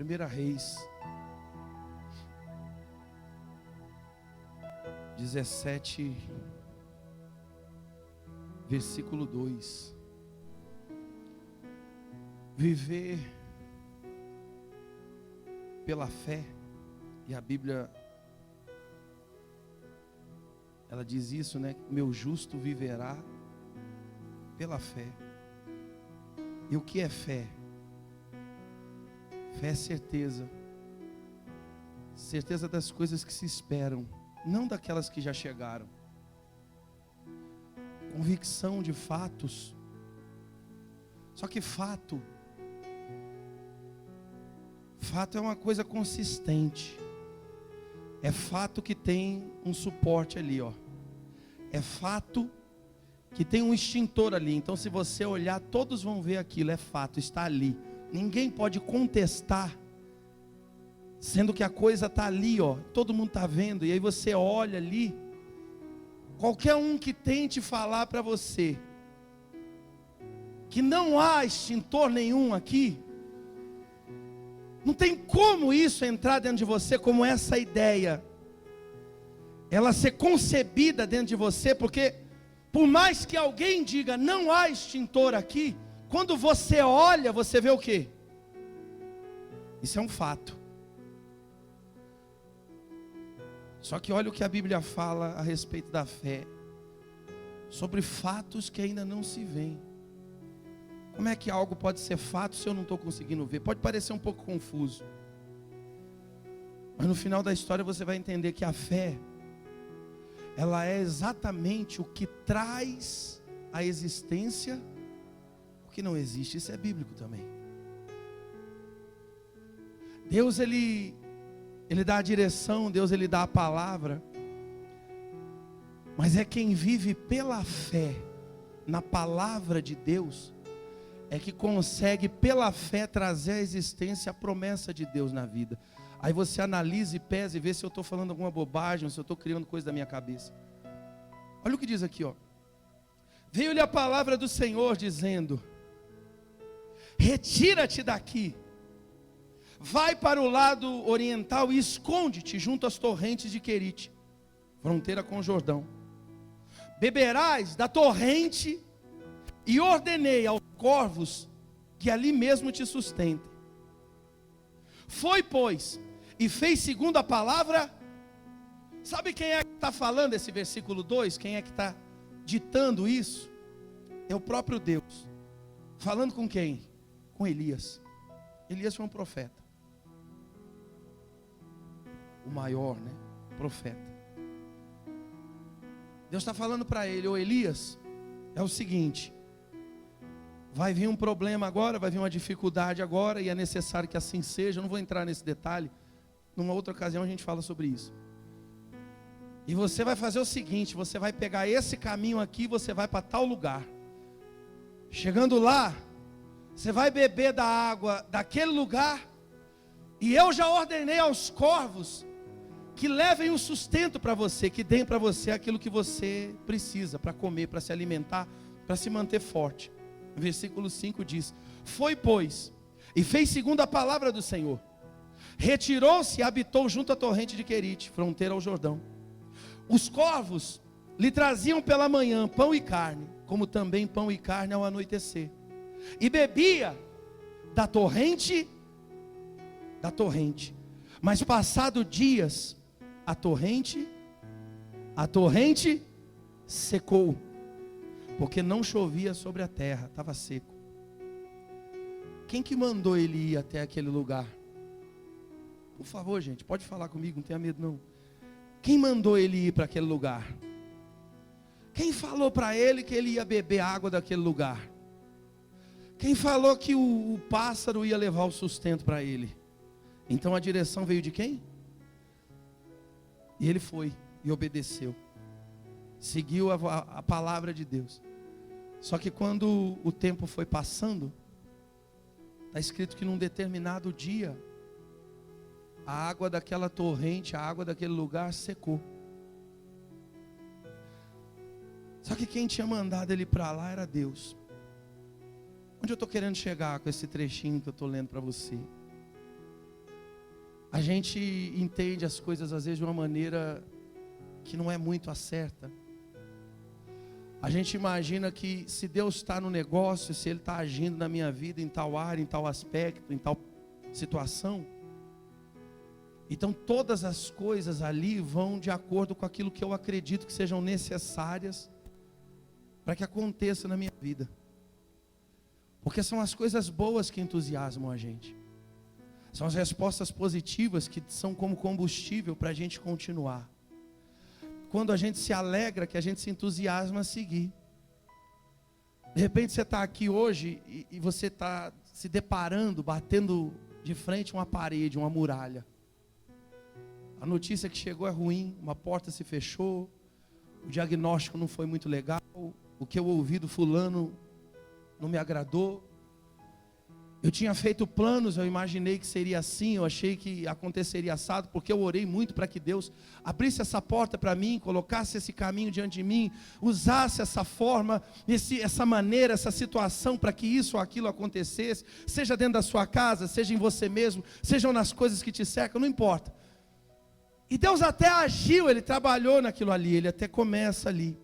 1 Reis 17, versículo 2. Viver pela fé, e a Bíblia, ela diz isso, né? Meu justo viverá pela fé. E o que é fé? Fé é certeza. Certeza das coisas que se esperam, não daquelas que já chegaram. Convicção de fatos. Só que fato é uma coisa consistente. É fato que tem um suporte ali, ó. É fato que tem um extintor ali. Então, se você olhar, todos vão ver aquilo. É fato, está ali. Ninguém pode contestar, sendo que a coisa está ali, ó. Todo mundo está vendo. E aí você olha ali. Qualquer um que tente falar para você que não há extintor nenhum aqui, não tem como isso entrar dentro de você, como essa ideia, ela ser concebida dentro de você, porque por mais que alguém diga, não há extintor aqui, quando você olha, você vê o quê? Isso é um fato. Só que olha o que a Bíblia fala a respeito da fé, sobre fatos que ainda não se veem. Como é que algo pode ser fato se eu não estou conseguindo ver? Pode parecer um pouco confuso, mas no final da história você vai entender que a fé, ela é exatamente o que traz à existência o que não existe. Isso é bíblico também. Deus ele dá a direção, Deus ele dá a palavra, mas é quem vive pela fé na palavra de Deus é que consegue pela fé trazer à existência a promessa de Deus na vida. Aí você analisa e pesa e vê se eu estou falando alguma bobagem, ou se eu estou criando coisa da minha cabeça. Olha o que diz aqui, ó. Veio-lhe a palavra do Senhor dizendo: retira-te daqui, vai para o lado oriental e esconde-te junto às torrentes de Querite, fronteira com o Jordão. Beberás da torrente, e ordenei aos corvos que ali mesmo te sustentem. Foi, pois, e fez segundo a palavra. Sabe quem é que está falando esse versículo 2? Quem é que está ditando isso? É o próprio Deus. Falando com quem? Com Elias. Elias foi um profeta, o maior, né? Profeta. Deus está falando para ele: ô Elias, é o seguinte, vai vir um problema agora, vai vir uma dificuldade agora, e é necessário que assim seja. Eu não vou entrar nesse detalhe, numa outra ocasião a gente fala sobre isso. E você vai fazer o seguinte, você vai pegar esse caminho aqui, você vai para tal lugar. Chegando lá, você vai beber da água daquele lugar, e eu já ordenei aos corvos que levem o sustento para você, que deem para você aquilo que você precisa para comer, para se alimentar, para se manter forte. Versículo 5 diz: foi, pois, e fez segundo a palavra do Senhor. Retirou-se e habitou junto à torrente de Querite, fronteira ao Jordão. Os corvos lhe traziam pela manhã pão e carne, como também pão e carne ao anoitecer. E bebia da torrente, mas passado dias, a torrente secou, porque não chovia sobre a terra, estava seco. Quem que mandou ele ir até aquele lugar? Por favor, gente, pode falar comigo, não tenha medo não. Quem mandou ele ir para aquele lugar? Quem falou para ele que ele ia beber água daquele lugar? Quem falou que o pássaro ia levar o sustento para ele? Então a direção veio de quem? E ele foi e obedeceu. Seguiu a palavra de Deus. Só que quando o tempo foi passando, está escrito que num determinado dia, a água daquela torrente, a água daquele lugar secou. Só que quem tinha mandado ele para lá era Deus. Onde eu estou querendo chegar com esse trechinho que eu estou lendo para você? a gente entende as coisas às vezes de uma maneira que não é muito a certa. A gente imagina que se Deus está no negócio, se Ele está agindo na minha vida em tal área, em tal aspecto, em tal situação, então todas as coisas ali vão de acordo com aquilo que eu acredito que sejam necessárias para que aconteça na minha vida. Porque são as coisas boas que entusiasmam a gente. São as respostas positivas que são como combustível para a gente continuar. Quando a gente se alegra, que a gente se entusiasma a seguir. De repente você está aqui hoje e você está se deparando, batendo de frente uma parede, uma muralha. A notícia que chegou é ruim, uma porta se fechou, o diagnóstico não foi muito legal, o que eu ouvi do fulano não me agradou. Eu tinha feito planos, eu imaginei que seria assim, eu achei que aconteceria assado, porque eu orei muito para que Deus abrisse essa porta para mim, colocasse esse caminho diante de mim, usasse essa forma, essa maneira, essa situação para que isso ou aquilo acontecesse, seja dentro da sua casa, seja em você mesmo, sejam nas coisas que te cercam, não importa. E Deus até agiu, Ele trabalhou naquilo ali, Ele até começa ali.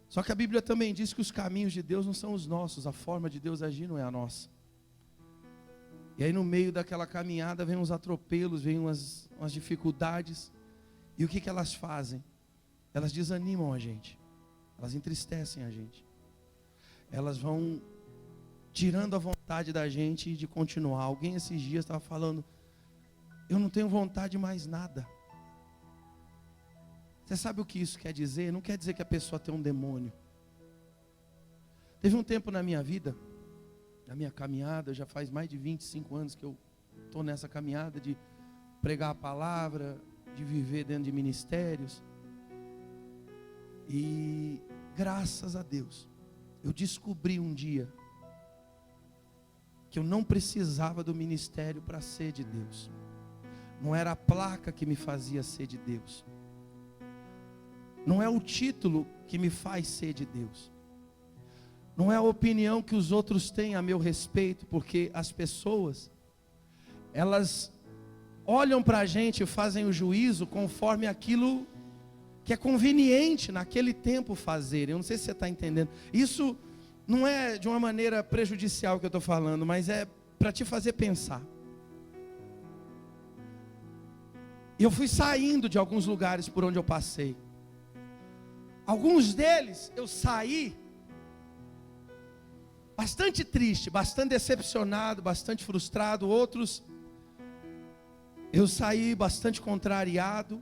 Só que a Bíblia também diz que os caminhos de Deus não são os nossos, a forma de Deus agir não é a nossa. E aí no meio daquela caminhada vem uns atropelos, vem umas dificuldades. E o que elas fazem? Elas desanimam a gente, elas entristecem a gente. Elas vão tirando a vontade da gente de continuar. Alguém esses dias estava falando, eu não tenho vontade de mais nada. Você sabe o que isso quer dizer? Não quer dizer que a pessoa tem um demônio. Teve um tempo na minha vida, na minha caminhada, já faz mais de 25 anos que eu estou nessa caminhada de pregar a palavra, de viver dentro de ministérios. E graças a Deus, eu descobri um dia que eu não precisava do ministério para ser de Deus. Não era a placa que me fazia ser de Deus. Não é o título que me faz ser de Deus. Não é a opinião que os outros têm a meu respeito, porque as pessoas, elas olham para a gente e fazem o juízo conforme aquilo que é conveniente naquele tempo fazer. Eu não sei se você está entendendo. Isso não é de uma maneira prejudicial que eu estou falando, mas é para te fazer pensar. E eu fui saindo de alguns lugares por onde eu passei. Alguns deles eu saí bastante triste, bastante decepcionado, bastante frustrado. Outros eu saí bastante contrariado.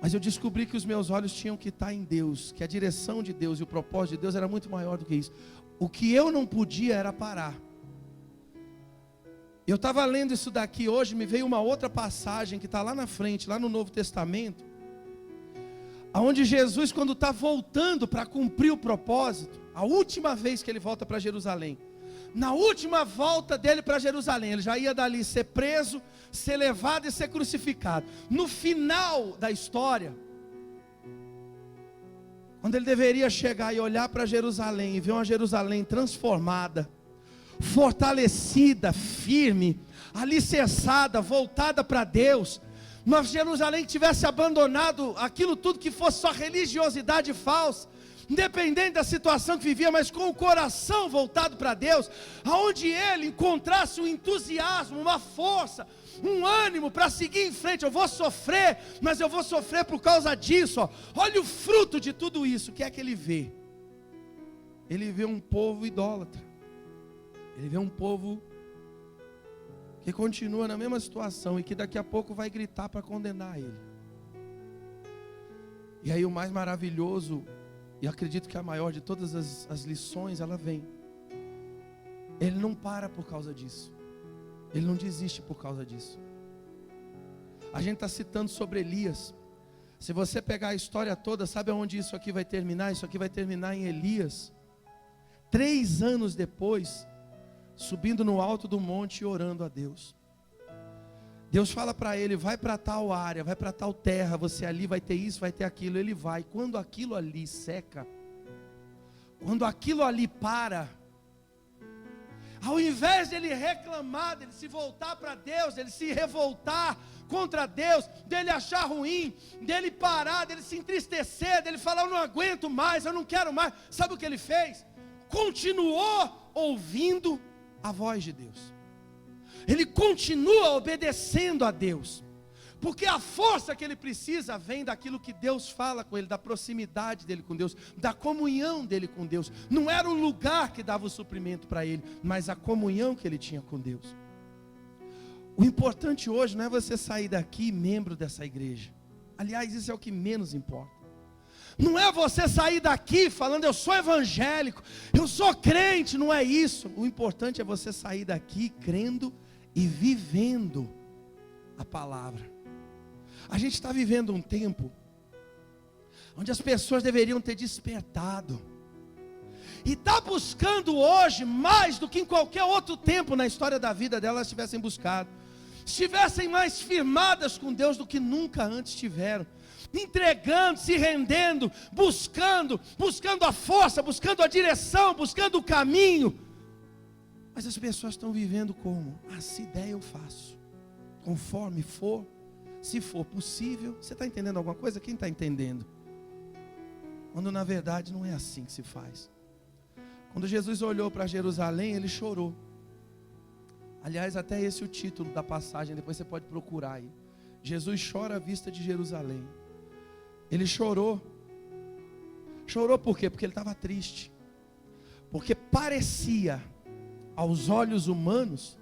Mas eu descobri que os meus olhos tinham que estar em Deus, que a direção de Deus e o propósito de Deus era muito maior do que isso. O que eu não podia era parar. Eu estava lendo isso daqui hoje, me veio uma outra passagem que está lá na frente, lá no Novo Testamento, onde Jesus, quando está voltando para cumprir o propósito, a última vez que ele volta para Jerusalém, na última volta dele para Jerusalém, ele já ia dali ser preso, ser levado e ser crucificado. No final da história, quando ele deveria chegar e olhar para Jerusalém e ver uma Jerusalém transformada, fortalecida, firme, alicerçada, voltada para Deus, uma Jerusalém que tivesse abandonado aquilo tudo que fosse só religiosidade falsa, independente da situação que vivia, mas com o coração voltado para Deus, aonde ele encontrasse um entusiasmo, uma força, um ânimo para seguir em frente. Eu vou sofrer, mas eu vou sofrer por causa disso, ó. Olha o fruto de tudo isso. O que é que ele vê? Ele vê um povo idólatra, ele vê um povo que continua na mesma situação e que daqui a pouco vai gritar para condenar ele. E aí o mais maravilhoso, e acredito que a maior de todas as lições, ela vem. Ele não para por causa disso. Ele não desiste por causa disso. A gente está citando sobre Elias. Se você pegar a história toda, sabe aonde isso aqui vai terminar? Isso aqui vai terminar em Elias, 3 anos depois, subindo no alto do monte e orando a Deus. Deus fala para ele, vai para tal área, vai para tal terra, você ali vai ter isso, vai ter aquilo. Ele vai. Quando aquilo ali seca, quando aquilo ali para, Ao invés dele reclamar, dele se voltar para Deus, dele se revoltar contra Deus, dele achar ruim, dele parar, dele se entristecer, dele falar: eu não aguento mais, eu não quero mais. Sabe o que ele fez? Continuou ouvindo a voz de Deus. Ele continua obedecendo a Deus, porque a força que ele precisa vem daquilo que Deus fala com ele, da proximidade dele com Deus, da comunhão dele com Deus. Não era o lugar que dava o suprimento para ele, mas a comunhão que ele tinha com Deus. O importante hoje não é você sair daqui membro dessa igreja. Aliás, isso é o que menos importa. Não é você sair daqui falando: eu sou evangélico, eu sou crente. Não é isso. O importante é você sair daqui crendo e vivendo a palavra. A gente está vivendo um tempo onde as pessoas deveriam ter despertado, e está buscando hoje mais do que em qualquer outro tempo na história da vida delas tivessem buscado. Estivessem mais firmadas com Deus do que nunca antes tiveram, entregando, se rendendo, buscando a força, buscando a direção, buscando o caminho. Mas as pessoas estão vivendo como? Se der eu faço, conforme for, se for possível. Você está entendendo alguma coisa? Quem está entendendo? Quando na verdade não é assim que se faz. Quando Jesus olhou para Jerusalém, ele chorou. Aliás, até esse é o título da passagem, depois você pode procurar aí. Jesus chora à vista de Jerusalém. Ele chorou. Chorou por quê? Porque ele estava triste. Porque parecia, aos olhos humanos,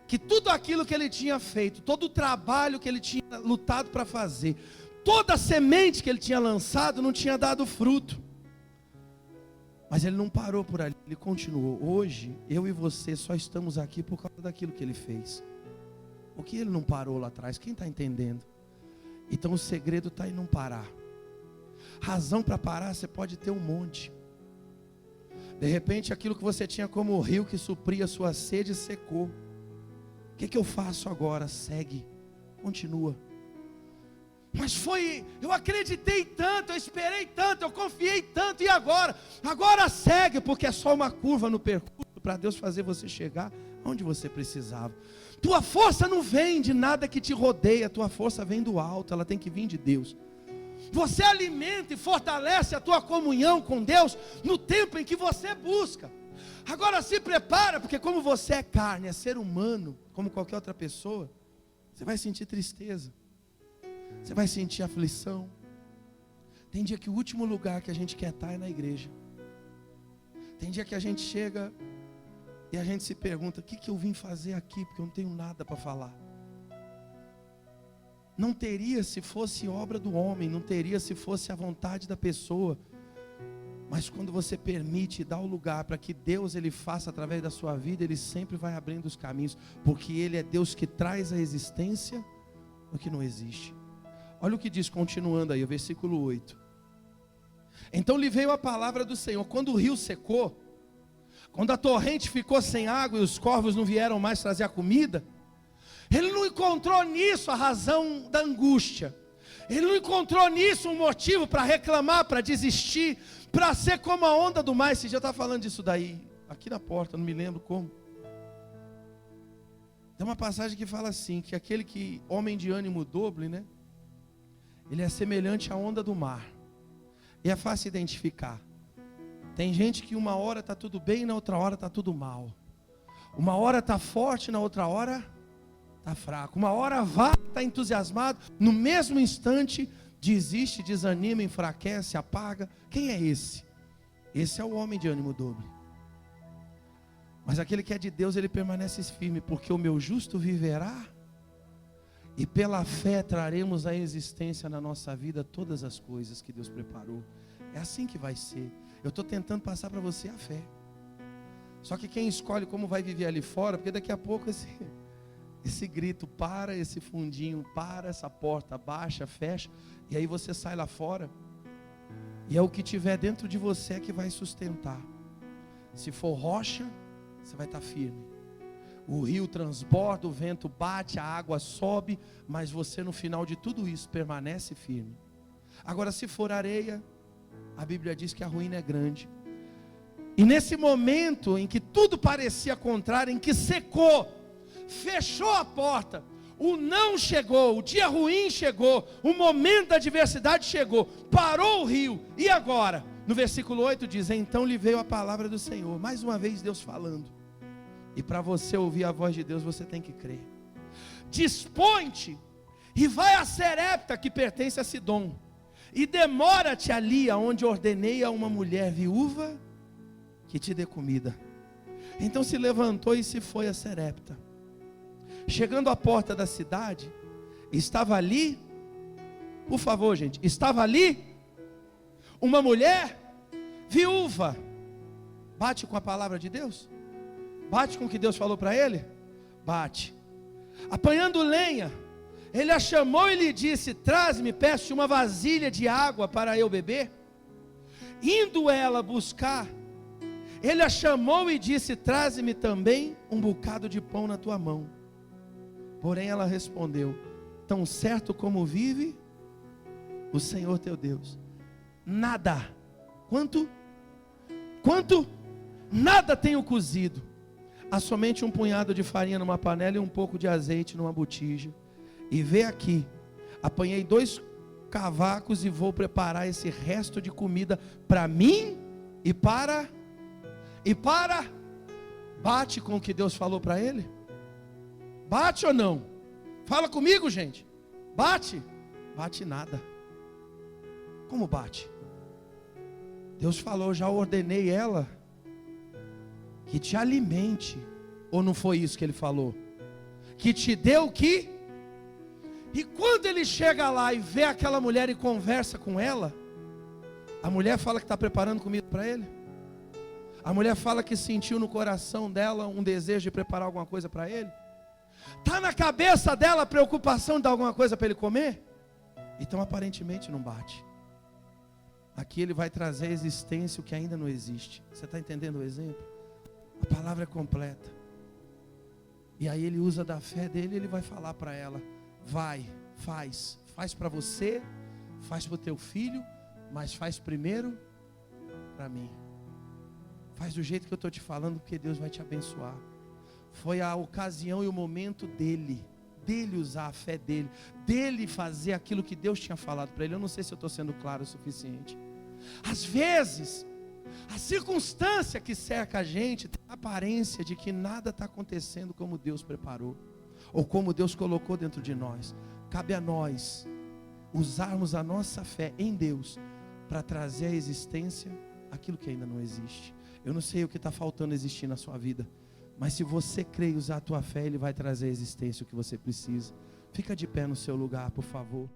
que tudo aquilo que ele tinha feito, todo o trabalho que ele tinha lutado para fazer, toda a semente que ele tinha lançado não tinha dado fruto. Mas ele não parou por ali, ele continuou. Hoje, eu e você só estamos aqui por causa daquilo que ele fez. O que ele não parou lá atrás? Quem está entendendo? Então o segredo está em não parar. Razão para parar você pode ter um monte. De repente aquilo que você tinha como rio que supria a sua sede secou. O que eu faço agora? Segue, continua. Mas eu acreditei tanto, eu esperei tanto, eu confiei tanto, e agora? Agora segue, porque é só uma curva no percurso para Deus fazer você chegar onde você precisava. Tua força não vem de nada que te rodeia, tua força vem do alto, ela tem que vir de Deus. Você alimenta e fortalece a tua comunhão com Deus no tempo em que você busca. Agora se prepara, porque como você é carne, é ser humano, como qualquer outra pessoa, você vai sentir tristeza, você vai sentir aflição. Tem dia que o último lugar que a gente quer estar é na igreja. Tem dia que a gente chega e a gente se pergunta: o que eu vim fazer aqui? Porque eu não tenho nada para falar. Não teria se fosse obra do homem, não teria se fosse a vontade da pessoa. Mas quando você permite dar o lugar para que Deus ele faça através da sua vida, Ele sempre vai abrindo os caminhos, porque Ele é Deus que traz a existência o que não existe. Olha o que diz, continuando aí, o versículo 8. Então lhe veio a palavra do Senhor: quando o rio secou, quando a torrente ficou sem água e os corvos não vieram mais trazer a comida, ele não encontrou nisso a razão da angústia. Ele não encontrou nisso um motivo para reclamar, para desistir, para ser como a onda do mar. Esse dia eu estava falando disso daí, aqui na porta, não me lembro como. Tem uma passagem que fala assim, que aquele que, homem de ânimo dobre, né? Ele é semelhante à onda do mar. E é fácil identificar. Tem gente que uma hora está tudo bem e na outra hora está tudo mal. Uma hora está forte, na outra hora está fraco. Uma hora vai, está entusiasmado, no mesmo instante desiste, desanima, enfraquece, apaga. Quem é esse? Esse é o homem de ânimo dobre. Mas aquele que é de Deus, ele permanece firme, porque o meu justo viverá, e pela fé traremos à existência na nossa vida todas as coisas que Deus preparou. É assim que vai ser. Eu estou tentando passar para você a fé. Só que quem escolhe como vai viver ali fora, porque daqui a pouco esse grito para, esse fundinho para, essa porta baixa, fecha, e aí você sai lá fora, e é o que tiver dentro de você é que vai sustentar. Se for rocha, você vai estar firme. O rio transborda, o vento bate, a água sobe, mas você no final de tudo isso permanece firme. Agora se for areia, a Bíblia diz que a ruína é grande. E nesse momento em que tudo parecia contrário, em que secou, fechou a porta, o não chegou, o dia ruim chegou, o momento da adversidade chegou, parou o rio, e agora? No versículo 8 diz: então lhe veio a palavra do Senhor. Mais uma vez Deus falando. E para você ouvir a voz de Deus, você tem que crer. Dispõe-te e vai a Serepta, que pertence a Sidom, e demora-te ali, aonde ordenei a uma mulher viúva que te dê comida. Então se levantou e se foi a Serepta. Chegando à porta da cidade, estava ali, por favor gente, estava ali uma mulher viúva. Bate com a palavra de Deus? Bate com o que Deus falou para ele? Bate. Apanhando lenha, ele a chamou e lhe disse: traz-me, peço-te uma vasilha de água para eu beber. Indo ela buscar, ele a chamou e disse: traze-me também um bocado de pão na tua mão. Porém ela respondeu: tão certo como vive o Senhor teu Deus, nada, quanto? Nada tenho cozido, há somente um punhado de farinha numa panela e um pouco de azeite numa botija. E vê aqui, apanhei 2 cavacos e vou preparar esse resto de comida para mim e para. Bate com o que Deus falou para ele? Bate ou não? Fala comigo, gente. Bate? Bate nada. Como bate? Deus falou: já ordenei ela que te alimente. Ou não foi isso que ele falou? Que te dê o que? E quando ele chega lá e vê aquela mulher e conversa com ela, a mulher fala que está preparando comida para ele. A mulher fala que sentiu no coração dela um desejo de preparar alguma coisa para ele. Está na cabeça dela a preocupação de dar alguma coisa para ele comer? Então aparentemente não bate. Aqui ele vai trazer à existência o que ainda não existe. Você está entendendo o exemplo? A palavra é completa. E aí ele usa da fé dele e ele vai falar para ela: vai, faz para você, faz para o teu filho, mas faz primeiro para mim. Faz do jeito que eu estou te falando, porque Deus vai te abençoar. Foi a ocasião e o momento dele usar a fé dele fazer aquilo que Deus tinha falado para ele. Eu não sei se eu estou sendo claro o suficiente. Às vezes, a circunstância que cerca a gente tem a aparência de que nada está acontecendo como Deus preparou, ou como Deus colocou dentro de nós. Cabe a nós usarmos a nossa fé em Deus para trazer à existência aquilo que ainda não existe. Eu não sei o que está faltando existir na sua vida, mas se você crê e usar a tua fé, Ele vai trazer à existência o que você precisa. Fica de pé no seu lugar, por favor.